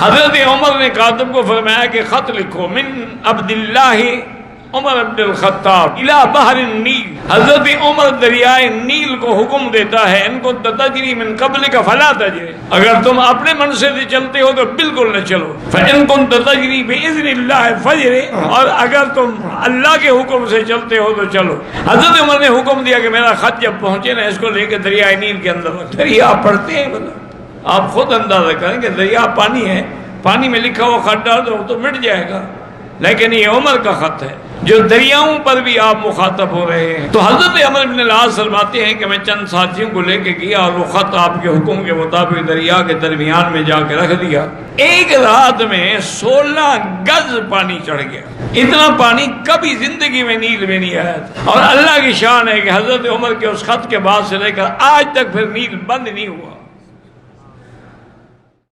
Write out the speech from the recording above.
हजरत उमर ने कातिब को फरमाया कि खत लिखो मिन अब्दिल्लाहि उमर अब्दुल खत्ताब इला बहर नील। हजरत उमर दरियाए नील को हुक्म देता है इनको तजरी मिन कबल का फला तजरी, अगर तुम अपने मन से चलते हो तो बिल्कुल न चलो। इनको तजरी बिइज़्निल्लाह फजरे, और अगर तुम अल्लाह के हुक्म से चलते हो तो चलो। हजरत उमर ने हुक्म दिया कि मेरा खत जब पहुंचे ना इसको लेकर दरियाए नील के अंदर रख। दरिया पढ़ते हैं मतलब आप खुद अंदाजा करें कि दरिया पानी है, पानी में लिखा हुआ खत डाल दो तो मिट जाएगा, लेकिन ये उमर का खत है जो दरियाओं पर भी आप मुखातब हो रहे हैं। तो हजरत अमर इब्न अल-आस फरमाते हैं कि मैं चंद साथियों को लेके गया और वो खत आपके हुक्म के मुताबिक दरिया के दरमियान में जाके रख दिया। एक रात में 16 गज पानी चढ़ गया। इतना पानी कभी जिंदगी में नील में नहीं आया था। और अल्लाह की शान है कि हजरत उमर के उस खत के बाद से लेकर आज तक फिर नील बंद नहीं हुआ।